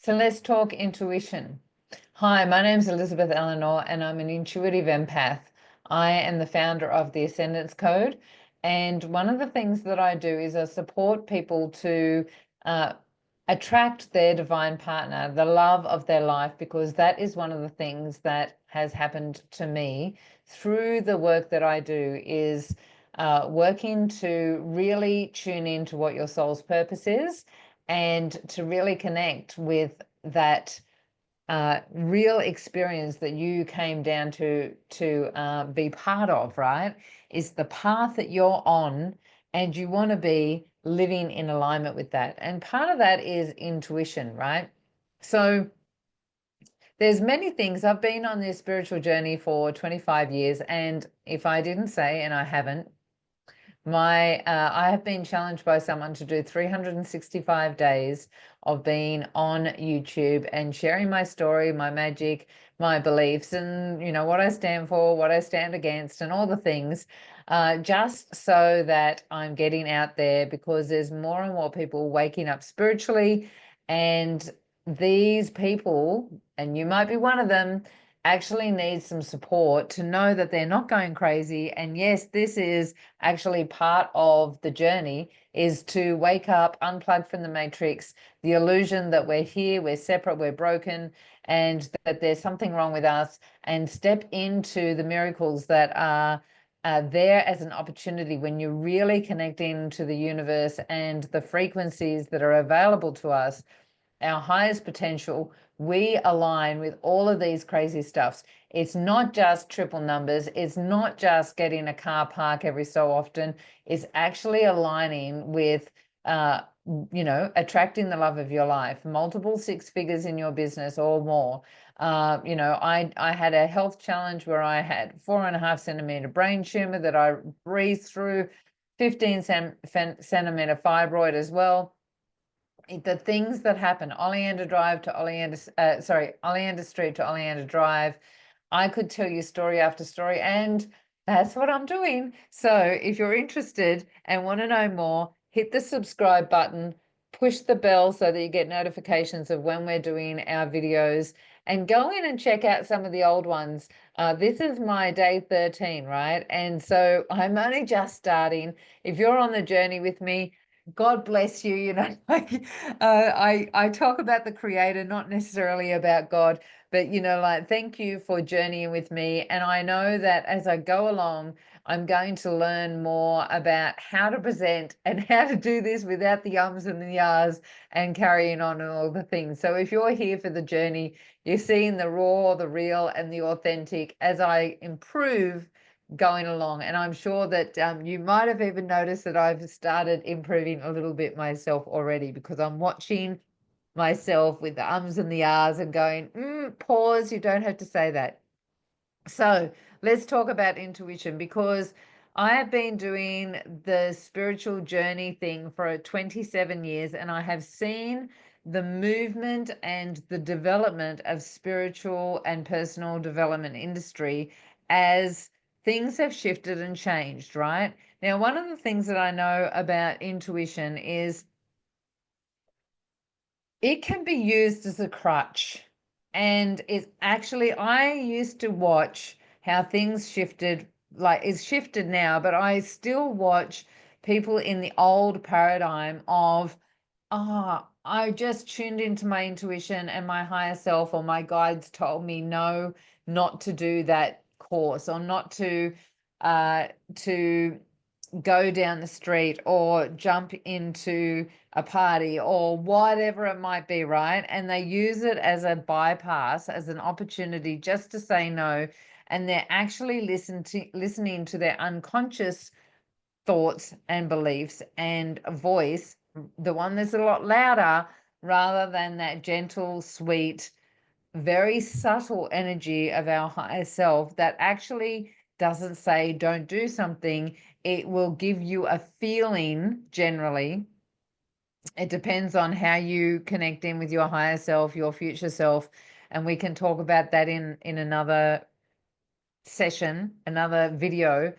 So let's talk intuition. Hi, my name is Elizabeth Eleanor, and I'm an intuitive empath. I am the founder of the Ascendance Code. And one of the things that I do is I support people to uh, attract their divine partner, the love of their life, because that is one of the things that has happened to me through the work that I do is working to really tune into what your soul's purpose is and to really connect with that real experience that you came down to be part of, right? Is the path that you're on, and you want to be living in alignment with that. And part of that is intuition, right? So there's many things. I've been on this spiritual journey for 25 years, and if I didn't say, and I haven't, I have been challenged by someone to do 365 days of being on YouTube and sharing my story, my magic, my beliefs, and what I stand for, what I stand against, and all the things, just so that I'm getting out there, because there's more and more people waking up spiritually, and these people, and you might be one of them, actually need some support to know that they're not going crazy. And yes, this is actually part of the journey, is to wake up, unplug from the matrix, the illusion that we're here, we're separate, we're broken, and that there's something wrong with us, and step into the miracles that are there as an opportunity when you're really connecting to the universe and the frequencies that are available to us, our highest potential. We align with all of these crazy stuffs. It's not just triple numbers. It's not just getting a car park every so often. It's actually aligning with, attracting the love of your life, multiple six figures in your business or more. I had a health challenge where I had 4.5 centimeter brain tumor that I breathed through, 15 centimeter fibroid as well. The things that happen, Oleander Drive to Oleander Street to Oleander Drive. I could tell you story after story, and that's what I'm doing. So if you're interested and want to know more, hit the subscribe button, push the bell so that you get notifications of when we're doing our videos, and go in and check out some of the old ones. This is my day 13, right? And so I'm only just starting. If you're on the journey with me, God bless you. Like I talk about the creator, not necessarily about God, but like, thank you for journeying with me. And I know that as I go along, I'm going to learn more about how to present and how to do this without the ums and the ahs and carrying on and all the things. So if you're here for the journey, you're seeing the raw, the real, and the authentic as I improve going along. And I'm sure that you might have even noticed that I've started improving a little bit myself already, because I'm watching myself with the ums and the ahs and going, pause, you don't have to say that. So let's talk about intuition, because I have been doing the spiritual journey thing for 27 years, and I have seen the movement and the development of spiritual and personal development industry as things have shifted and changed, right? Now, one of the things that I know about intuition is it can be used as a crutch. And it's actually, I used to watch how things shifted, like it's shifted now, but I still watch people in the old paradigm of, I just tuned into my intuition and my higher self, or my guides told me no, not to do that course, or not to go down the street or jump into a party or whatever it might be, right? And they use it as a bypass, as an opportunity just to say no. And they're actually listening to their unconscious thoughts and beliefs and voice, the one that's a lot louder, rather than that gentle, sweet, very subtle energy of our higher self that actually doesn't say don't do something. It will give you a feeling. Generally, it depends on how you connect in with your higher self, your future self, and we can talk about that in another session, another video.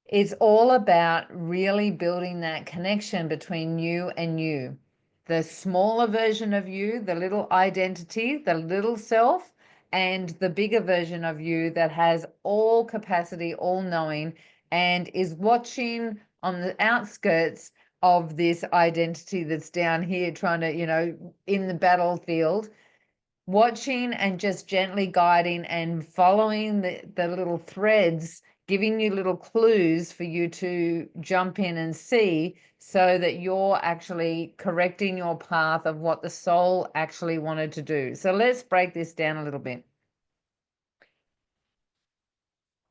It's all about really building that connection between you and you. the smaller version of you, the little identity, the little self, and the bigger version of you that has all capacity, all knowing, and is watching on the outskirts of this identity that's down here trying to, in the battlefield, watching and just gently guiding and following the little threads, giving you little clues for you to jump in and see, so that you're actually correcting your path of what the soul actually wanted to do. So let's break this down a little bit.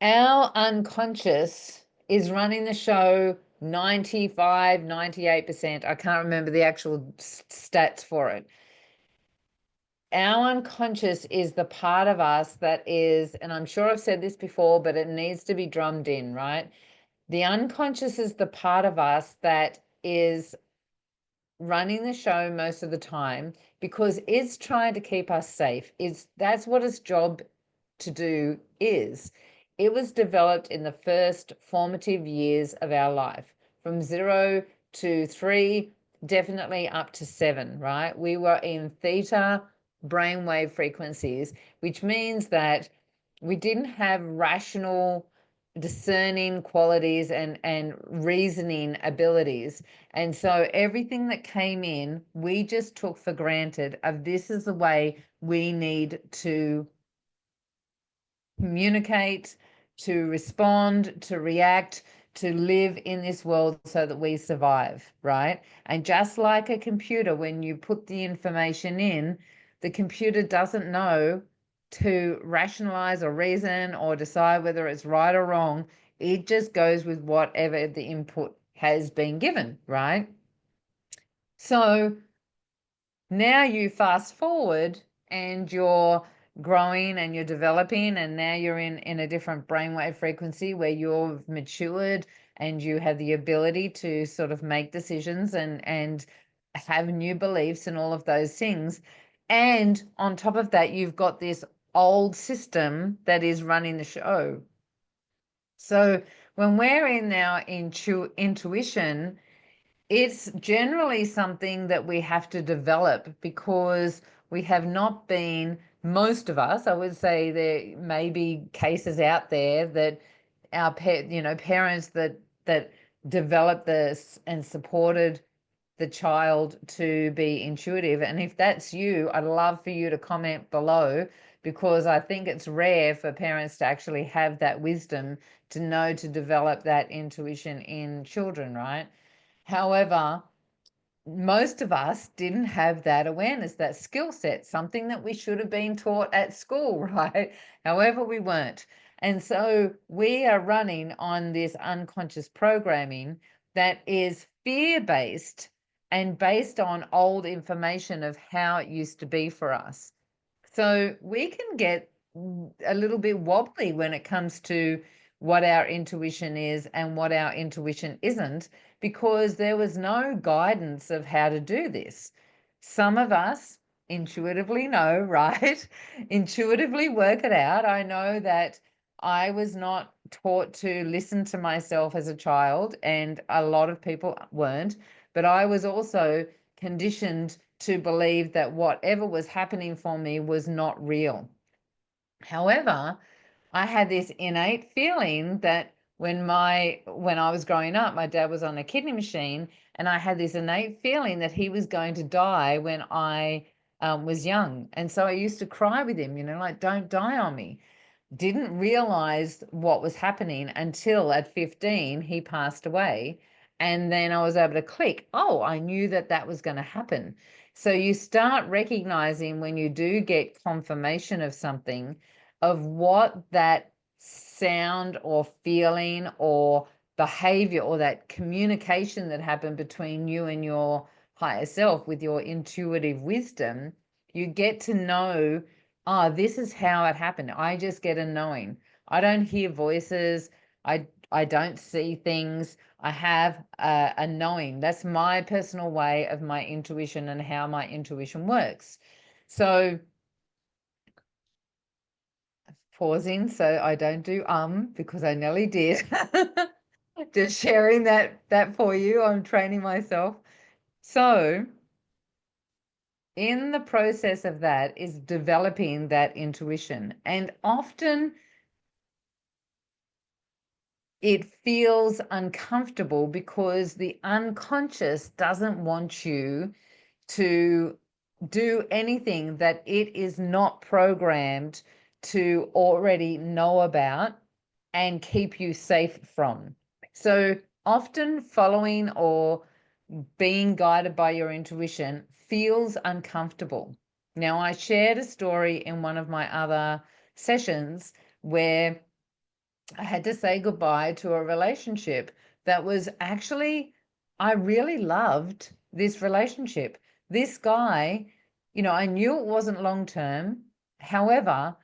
Our unconscious is running the show 95, 98%. I can't remember the actual stats for it. Our unconscious is the part of us that is, and I'm sure I've said this before, but it needs to be drummed in, right? The unconscious is the part of us that is running the show most of the time because it's trying to keep us safe. That's what its job to do is. It was developed in the first formative years of our life, from 0 to 3, definitely up to 7, right? We were in theta brainwave frequencies, which means that we didn't have rational discerning qualities and reasoning abilities. And so everything that came in, we just took for granted of this is the way we need to communicate, to respond, to react, to live in this world so that we survive, right? And just like a computer, when you put the information in, the computer doesn't know to rationalize or reason or decide whether it's right or wrong. It just goes with whatever the input has been given, right? So now you fast forward and you're growing and you're developing, and now you're in a different brainwave frequency where you've matured and you have the ability to sort of make decisions and have new beliefs and all of those things. And on top of that, you've got this old system that is running the show. So when we're in our intuition, it's generally something that we have to develop because we have not been, most of us, I would say there may be cases out there that our parents that developed this and supported the child to be intuitive. And if that's you, I'd love for you to comment below, because I think it's rare for parents to actually have that wisdom to know to develop that intuition in children, right? However, most of us didn't have that awareness, that skill set, something that we should have been taught at school, right? However, we weren't. And so we are running on this unconscious programming that is fear-based and based on old information of how it used to be for us. So we can get a little bit wobbly when it comes to what our intuition is and what our intuition isn't, because there was no guidance of how to do this. Some of us intuitively know, right? Intuitively work it out. I know that I was not taught to listen to myself as a child, and a lot of people weren't, but I was also conditioned to believe that whatever was happening for me was not real. However, I had this innate feeling that when I was growing up, my dad was on a kidney machine, and I had this innate feeling that he was going to die when I was young. And so I used to cry with him, like, don't die on me. Didn't realize what was happening until at 15 he passed away, and then I was able to click, oh, I knew that that was going to happen. So you start recognizing when you do get confirmation of something, of what that sound or feeling or behavior or that communication that happened between you and your higher self with your intuitive wisdom. You get to know, oh, this is how it happened. I just get a knowing. I don't hear voices. I don't see things. I have a knowing. That's my personal way of my intuition and how my intuition works. So pausing so I don't do because I nearly did. Just sharing that for you. I'm training myself. So in the process of that is developing that intuition. And often it feels uncomfortable because the unconscious doesn't want you to do anything that it is not programmed to already know about and keep you safe from. So often following or being guided by your intuition feels uncomfortable. Now, I shared a story in one of my other sessions where I had to say goodbye to a relationship that was actually, I really loved this relationship. This guy, I knew it wasn't long term. However,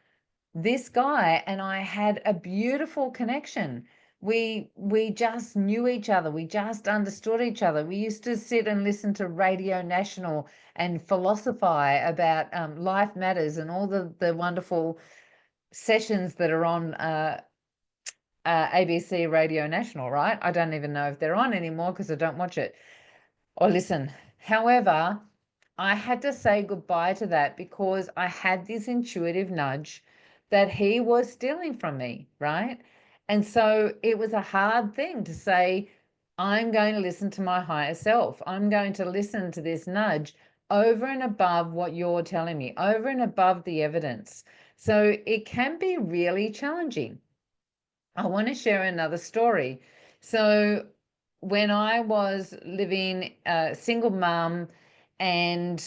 this guy and I had a beautiful connection. We just knew each other. We just understood each other. We used to sit and listen to Radio National and philosophize about life matters and all the wonderful sessions that are on ABC Radio National, right? I don't even know if they're on anymore because I don't watch it or listen. However, I had to say goodbye to that because I had this intuitive nudge that he was stealing from me, right? And so it was a hard thing to say, I'm going to listen to my higher self. I'm going to listen to this nudge over and above what you're telling me, over and above the evidence. So it can be really challenging. I want to share another story. So when I was living a single mum and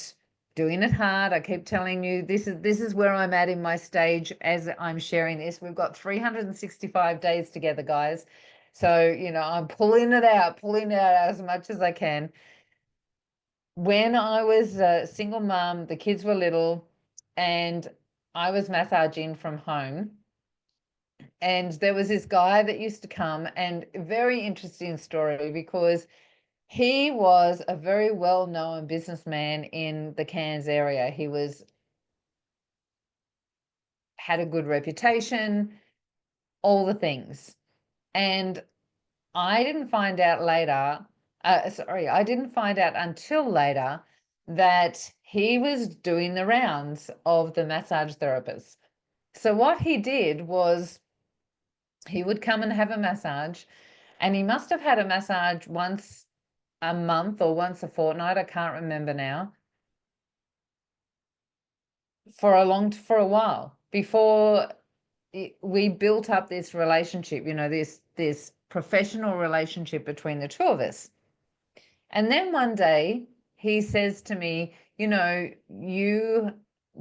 doing it hard, I keep telling you this is where I'm at in my stage as I'm sharing this. We've got 365 days together, guys. So, I'm pulling it out as much as I can. When I was a single mum, the kids were little, and I was massaging from home. And there was this guy that used to come, and a very interesting story because he was a very well-known businessman in the Cairns area. He had a good reputation, all the things. And I didn't find out until later that he was doing the rounds of the massage therapist. So what he did was he would come and have a massage, and he must have had a massage once a month or once a fortnight, I can't remember now, for a while before we built up this relationship, this professional relationship between the two of us. And then one day he says to me, you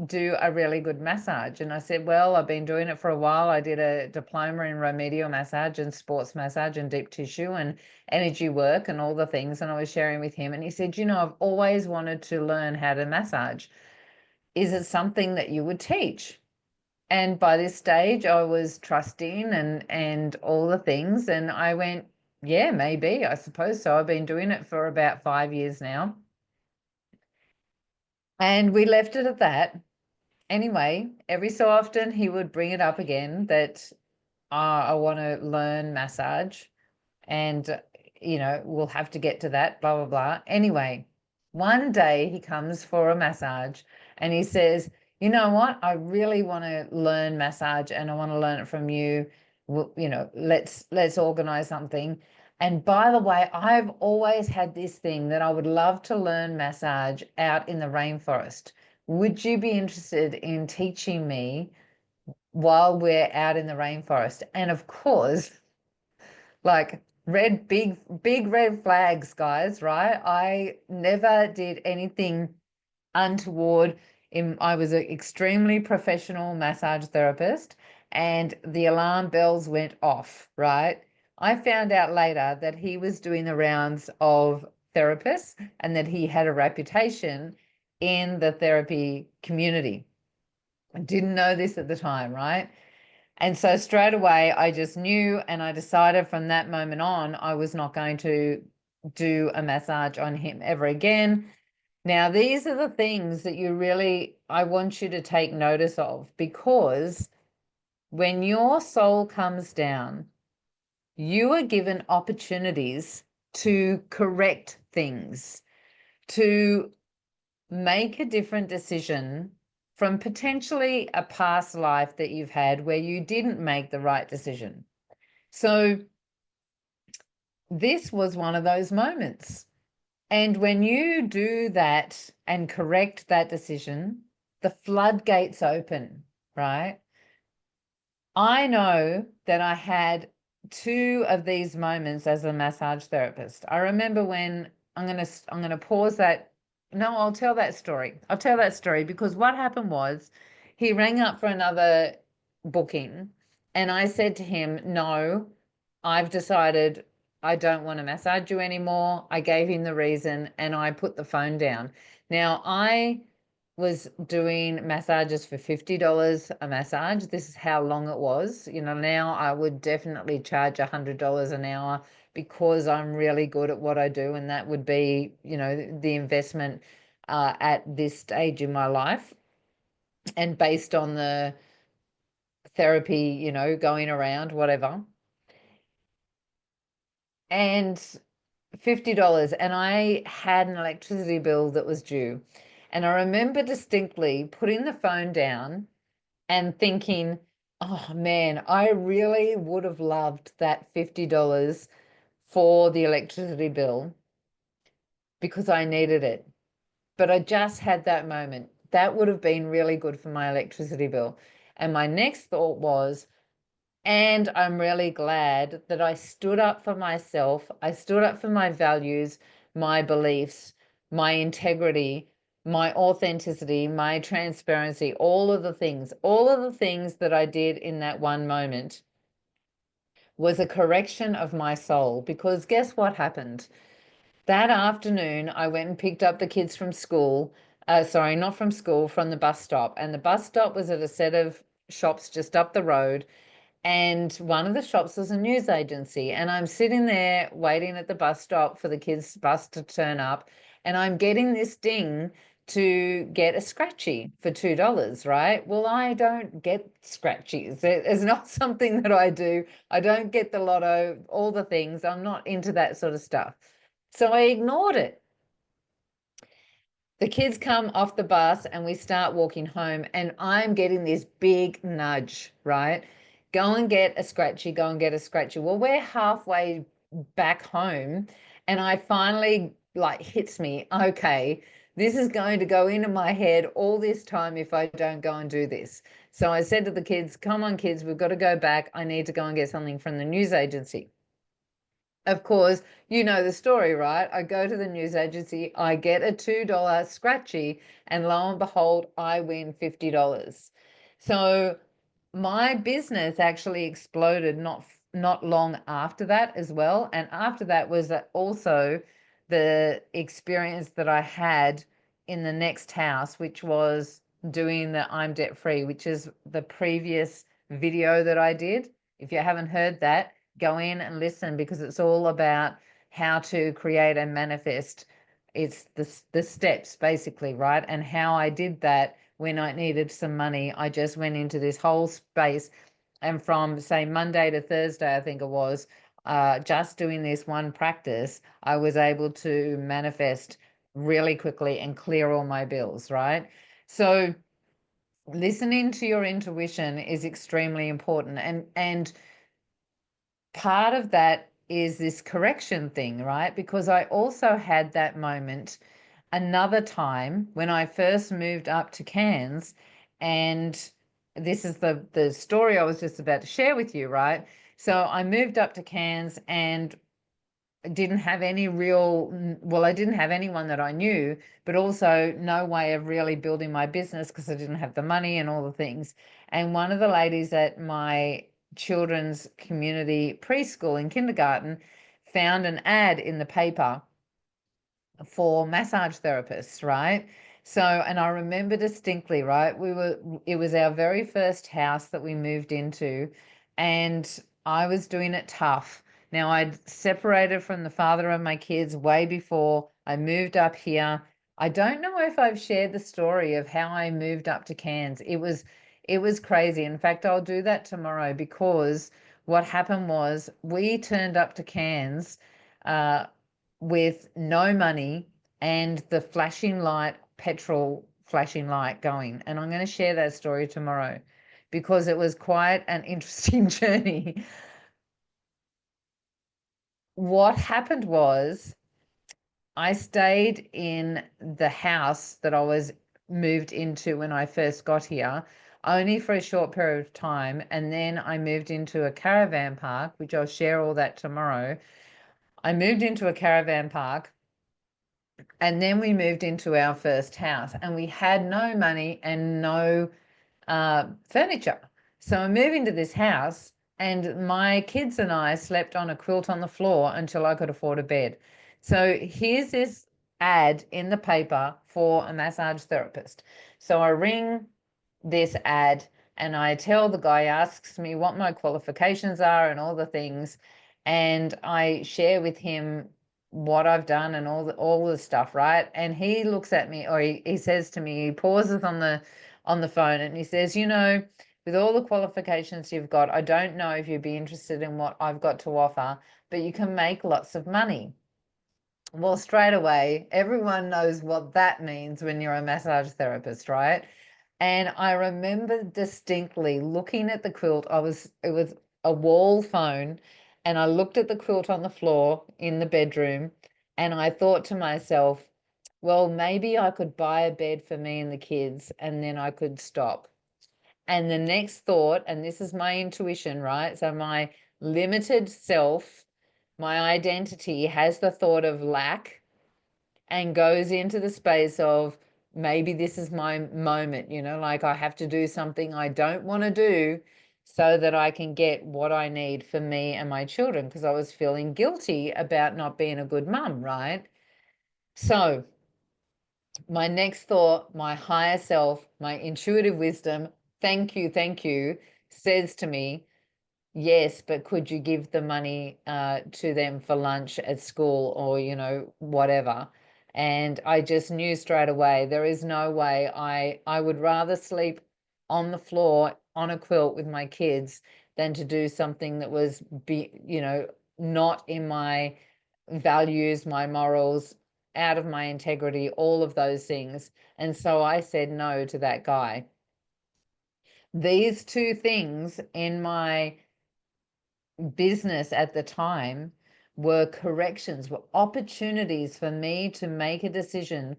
do a really good massage. And I said, well, I've been doing it for a while. I did a diploma in remedial massage and sports massage and deep tissue and energy work and all the things. And I was sharing with him. And he said, I've always wanted to learn how to massage. Is it something that you would teach? And by this stage, I was trusting and all the things. And I went, yeah, maybe, I suppose so. I've been doing it for about 5 years now. And we left it at that. Anyway, every so often he would bring it up again that I want to learn massage and, we'll have to get to that, blah, blah, blah. Anyway, one day he comes for a massage and he says, you know what? I really want to learn massage and I want to learn it from you. Well, let's organize something. And by the way, I've always had this thing that I would love to learn massage out in the rainforest. Would you be interested in teaching me while we're out in the rainforest? And of course, like big red flags, guys, right? I never did anything untoward. I was an extremely professional massage therapist, and the alarm bells went off, right? I found out later that he was doing the rounds of therapists and that he had a reputation in the therapy community. I didn't know this at the time, right? And so straight away, I just knew, and I decided from that moment on, I was not going to do a massage on him ever again. Now, these are the things that I want you to take notice of, because when your soul comes down, you are given opportunities to correct things, to make a different decision from potentially a past life that you've had where you didn't make the right decision. So this was one of those moments. And when you do that and correct that decision, the floodgates open, right? I know that I had two of these moments as a massage therapist. I remember when I'm going to pause that. No, I'll tell that story. I'll tell that story because what happened was he rang up for another booking and I said to him, "No, I've decided I don't want to massage you anymore." I gave him the reason and I put the phone down. Now, I was doing massages for $50 a massage. This is how long it was. Now I would definitely charge $100 an hour because I'm really good at what I do, and that would be, the investment at this stage in my life, and based on the therapy, going around, whatever. And $50, and I had an electricity bill that was due. And I remember distinctly putting the phone down and thinking, oh man, I really would have loved that $50 for the electricity bill because I needed it. But I just had that moment. That would have been really good for my electricity bill. And my next thought was, and I'm really glad that I stood up for myself. I stood up for my values, my beliefs, my integrity, my authenticity, my transparency, all of the things that I did in that one moment was a correction of my soul. Because guess what happened? That afternoon, I went and picked up the kids from school. Sorry, not from school, from the bus stop. And the bus stop was at a set of shops just up the road. And one of the shops was a news agency. And I'm sitting there waiting at the bus stop for the kids' bus to turn up. And I'm getting this ding to get a scratchy for $2, right? Well, I don't get scratchies. It's not something that I do. I don't get the lotto, all the things. I'm not into that sort of stuff. So I ignored it. The kids come off the bus and we start walking home, and I'm getting this big nudge, right? Go and get a scratchy, go and get a scratchy. Well, we're halfway back home and I finally hits me, okay, this is going to go into my head all this time if I don't go and do this. So I said to the kids, come on kids, we've got to go back. I need to go and get something from the news agency. Of course, you know the story, right? I go to the news agency, I get a $2 scratchy, and lo and behold, I win $50. So my business actually exploded not long after that as well. And after that was also the experience that I had in the next house, which was doing the I'm debt free, which is the previous video that I did. If you haven't heard that, go in and listen because it's all about how to create and manifest. It's the steps basically, right? And how I did that when I needed some money. I just went into this whole space, and from say Monday to Thursday, I think it was, just doing this one practice, I was able to manifest really quickly and clear all my bills, right? So listening to your intuition is extremely important, and part of that is this correction thing, right? Because I also had that moment another time when I first moved up to Cairns, and this is the story I was just about to share with you, right? So I moved up to Cairns and didn't have any I didn't have anyone that I knew, but also no way of really building my business because I didn't have the money and all the things. And one of the ladies at my children's community preschool and kindergarten found an ad in the paper for massage therapists, right? So, and I remember distinctly, right? It was our very first house that we moved into, and I was doing it tough. Now, I'd separated from the father of my kids way before I moved up here. I don't know if I've shared the story of how I moved up to Cairns. It was crazy. In fact, I'll do that tomorrow because what happened was we turned up to Cairns with no money and the flashing light petrol flashing light going. And I'm going to share that story tomorrow because it was quite an interesting journey. What happened was I stayed in the house that I was moved into when I first got here, only for a short period of time. And then I moved into a caravan park, which I'll share all that tomorrow. I moved into a caravan park, and then we moved into our first house, and we had no money and no furniture. So I moved into this house, and my kids and I slept on a quilt on the floor until I could afford a bed. So here's this ad in the paper for a massage therapist. So I ring this ad and I tell the guy, asks me what my qualifications are and all the things, and I share with him what I've done and all the stuff, right? And he looks at me, or he says to me, he pauses on the phone and he says, with all the qualifications you've got, I don't know if you'd be interested in what I've got to offer, but you can make lots of money. Well, straight away, everyone knows what that means when you're a massage therapist, right? And I remember distinctly looking at the quilt. It was a wall phone, and I looked at the quilt on the floor in the bedroom, and I thought to myself, well, maybe I could buy a bed for me and the kids, and then I could stop. And the next thought, and this is my intuition, right? So my limited self, my identity has the thought of lack and goes into the space of maybe this is my moment, like I have to do something I don't want to do so that I can get what I need for me and my children, because I was feeling guilty about not being a good mum, right? So my next thought, my higher self, my intuitive wisdom, thank you, says to me, yes, but could you give the money to them for lunch at school, or, whatever? And I just knew straight away, there is no way. I would rather sleep on the floor on a quilt with my kids than to do something that was, not in my values, my morals, out of my integrity, all of those things. And so I said no to that guy. These two things in my business at the time were corrections, were opportunities for me to make a decision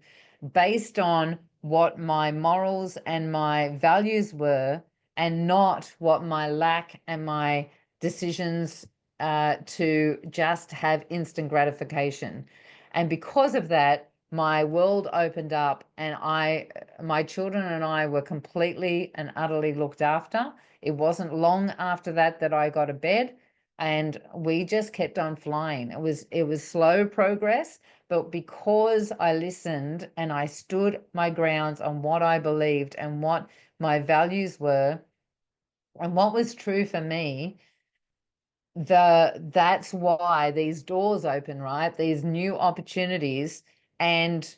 based on what my morals and my values were, and not what my lack and my decisions to just have instant gratification. And because of that, my world opened up, and my children and I were completely and utterly looked after. It wasn't long after that I got a bed, and we just kept on flying. It was slow progress, but because I listened and I stood my grounds on what I believed and what my values were and what was true for me, that's why these doors open, right? These new opportunities. And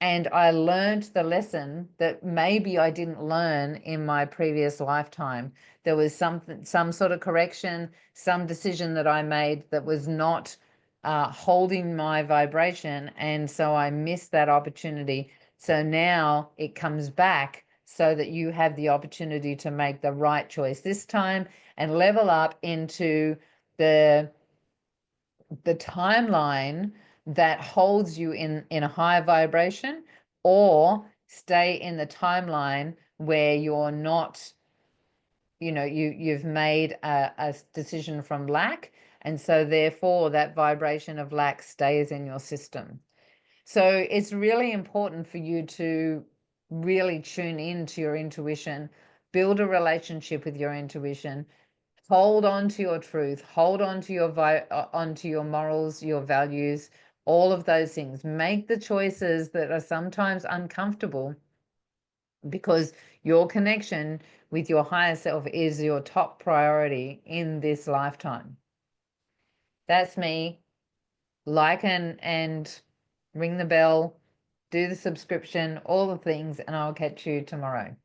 I learned the lesson that maybe I didn't learn in my previous lifetime. There was some sort of correction, some decision that I made that was not holding my vibration. And so I missed that opportunity. So now it comes back so that you have the opportunity to make the right choice this time and level up into the timeline that holds you in a higher vibration, or stay in the timeline where you're not, you've made a decision from lack, and so therefore that vibration of lack stays in your system. So it's really important for you to really tune into your intuition, build a relationship with your intuition, hold on to your truth, hold on to onto your morals, your values, all of those things. Make the choices that are sometimes uncomfortable, because your connection with your higher self is your top priority in this lifetime. That's me. Like and ring the bell, do the subscription, all the things, and I'll catch you tomorrow.